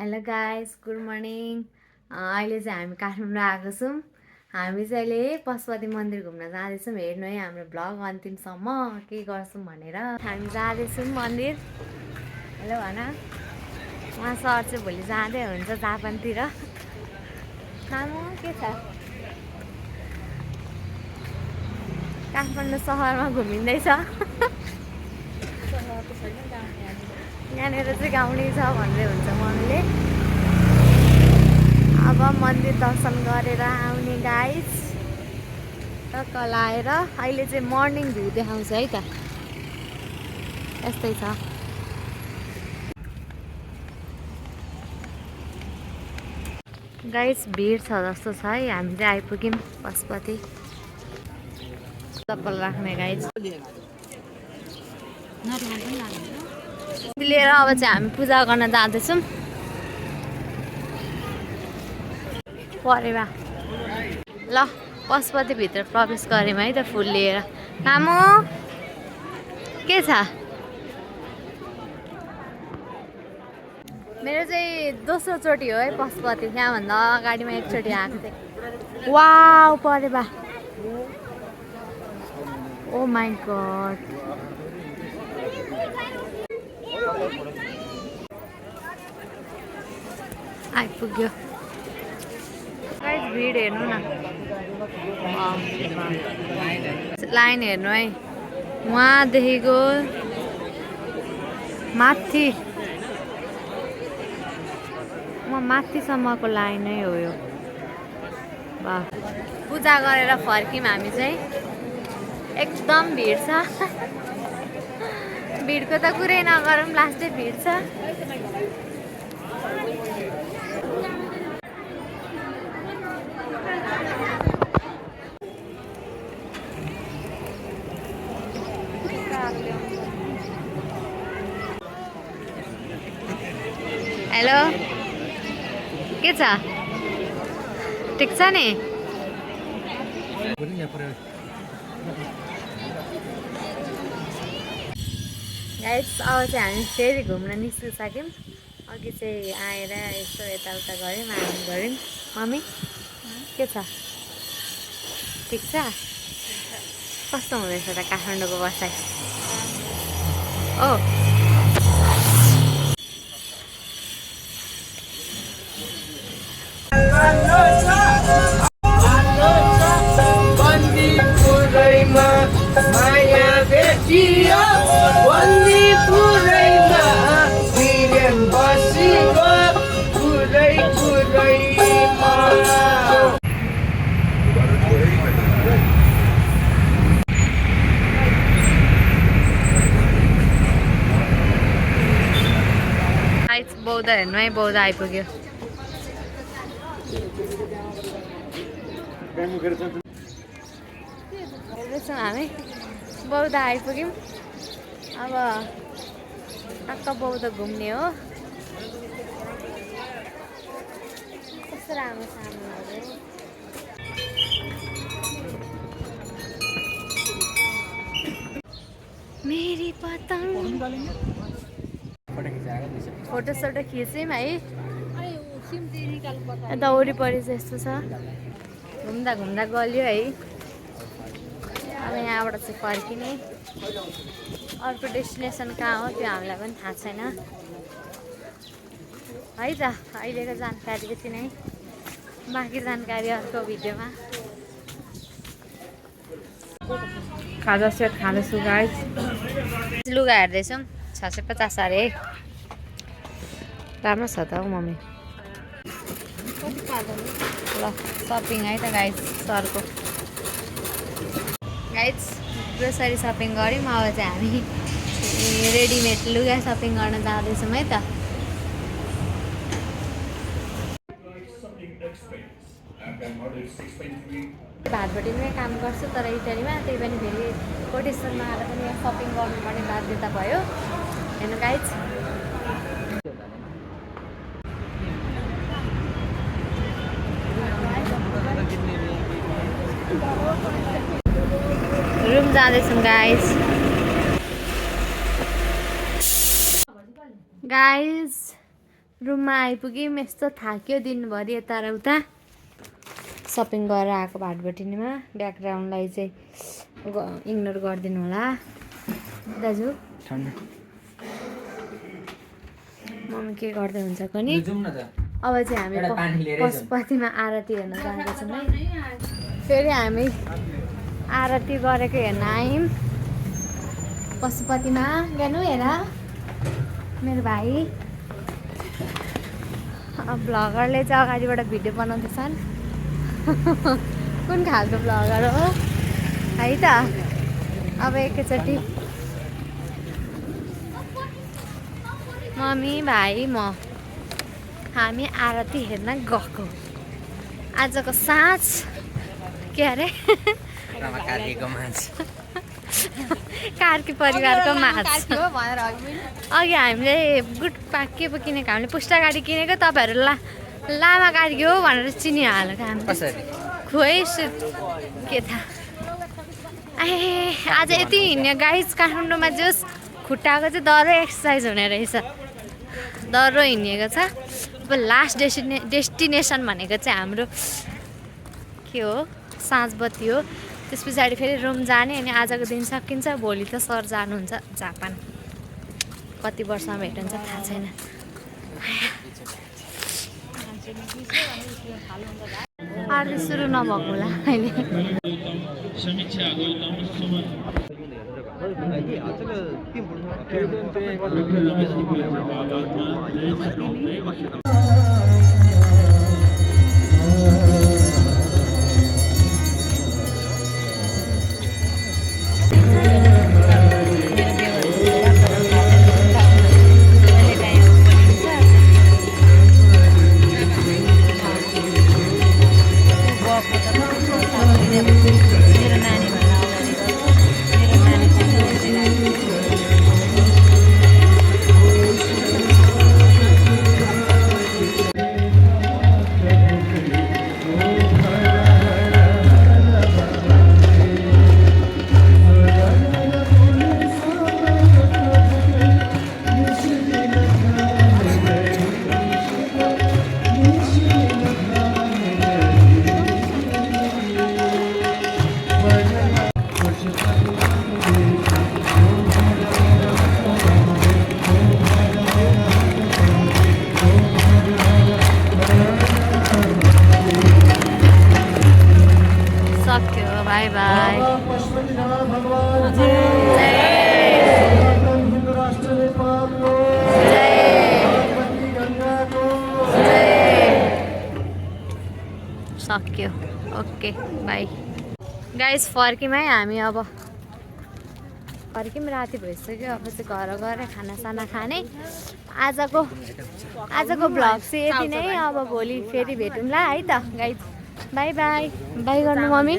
Hello guys, good morning. अहिले चाहिँ हामी काठमाडौँ आएको छौँ। हामी चाहिँ अहिले पशुपति मन्दिर घुम्न जाँदैछौँ। हेर्नु है हाम्रो भ्लग अन्तिमसम्म के गर्छौँ भनेर। हामी जाँदैछौँ मन्दिर। हेलो भन। उहाँ सर चाहिँ भोलि जाँदै हुन्छ जापानतिर। खानु के छ? काठमाडौँ सहरमा घुमिँदैछ। यहाँनिर चाहिँ गाउँले छ भन्दै हुन्छ मम्मीले। अब मन्दिर दर्शन गरेर आउने गाइस। टक्क लाएर अहिले चाहिँ मर्निङ भ्यू देखाउँछ है त। यस्तै छ गाइस, भिड छ जस्तो छ है। हामी चाहिँ आइपुग्यौँ पशुपति। चप्पल राख्ने गाइस लिएर अब चाहिँ हामी पूजा गर्न जाँदैछौँ। परेवा ल पशुपतिभित्र प्रवेश गऱ्यौँ है त फुल लिएर। मामु के छ? मेरो चाहिँ दोस्रो चोटि हो है पशुपति। यहाँभन्दा अगाडिमा एकचोटि आएको थिएँ। वाउ परेवा, ओ माई गड। आइपुग्यो गाइस, भिड हेर्नु न। लाइन हेर्नु है, उहाँदेखिको माथि माथिसम्मको लाइन नै हो यो। वाह, पूजा गरेर फर्क्यौँ हामी चाहिँ। एकदम भिड छ। भिडको त कुरै नगरौँ, लास्टै भिड छ। हेलो, के छ? ठिक छ नि? गाइस, अब चाहिँ हामी फेरि घुम्न निस्किसक्यौँ। अघि चाहिँ आएर यसो यताउता गऱ्यौँ, आराम गऱ्यौँ। मम्मी के छ? ठिक छ? कस्तो हुँदैछ त काठमाडौँको बसाइ? ओ बौद्ध हेर्नु है, बौद्ध आइपुग्यो। हेर्दैछौँ हामी, बौद्ध आइपुग्यौँ। अब टक्क बौद्ध घुम्ने हो। कस्तो राम्रो सामानहरू। मेरी पतंग। फोटो सोटो खिच्यौँ है। यता वरिपरि चाहिँ यस्तो छ। घुम्दा घुम्दा गल्यो है। अब यहाँबाट चाहिँ फर्किने। अर्को डेस्टिनेसन कहाँ हो त्यो हामीलाई पनि थाहा छैन है त। अहिलेको जानकारी यति नै, बाँकी जानकारी अर्को भिडियोमा। खाजा सेट खाँदैछु गाइस। लुगा हेर्दैछौँ, 650 अरे। राम्रो छ त हौ मम्मी। ल सपिङ है त गाइस, सरको गाइस ग्रोसरी सपिङ गऱ्यौँ। अब चाहिँ हामी रेडिमेड लुगा सपिङ गर्न जाँदैछौँ है त। भातभटीमै काम गर्छु तर इटालीमा, त्यही पनि फेरि कोटेसनमा आएर पनि यहाँ सपिङ गर्नुपर्ने बाध्यता भयो। हेर्नु गाइस, रुम जाँदैछौँ गाइस। गाइस रुममा आइपुग्यौँ। यस्तो थाक्यो दिनभरि यता र उता सपिङ गरेर आएको भाटबटिनीमा। ब्याकग्राउन्डलाई चाहिँ इग्नोर गरिदिनु होला दाजु। मम्मी के गर्दै हुन्छ पनि। अब चाहिँ हामी पशुपतिमा आरती हेर्न जाँदैछौँ है। फेरि हामी आरती गरेको हेर्न आयौँ पशुपतिमा। गेनु हेर मेरो भाइ। भ्लगरले चाहिँ अगाडिबाट भिडियो बनाउँदैछन्। कुन खालको भ्लगर हो है त। अब एकैचोटि मम्मी भाइ म हामी आरती हेर्न गएको। आजको साँझ के अरे कार्की परिवारको माछ। अघि हामीले गुड पाक के पो किनेको, हामीले पुस्ता गाडी किनेको, तपाईँहरू लामा कार्की हो भनेर चिनिहाल्यो हामीले। खोइ के थाहा। आज यति हिँड्ने गाइस काठमाडौँमा जोस् खुट्टाको चाहिँ डह्रो एक्सर्साइज हुने रहेछ। डह्रो हिँडिएको छ। अब लास्ट डेस्टिनेसन भनेको चाहिँ हाम्रो के हो साँझबत्ती हो। त्यस पछाडि फेरि रुम जाने। अनि आजको दिन सकिन्छ। भोलि त सर जानुहुन्छ जापान। कति वर्षमा भेट हुन्छ थाहा छैन। आरती सुरु नभएको होला अहिले। Bye bye. सक्यो। Okay bye guys. फर्क्यौँ है हामी। अब फर्क्यौँ, राति भइसक्यो। अब चाहिँ घर गएर खानासाना खाने। आजको भ्लग चाहिँ यति नै। अब भोलि फेरि भेटौँला है त गाइस। By by. बाई गर्नु मम्मी।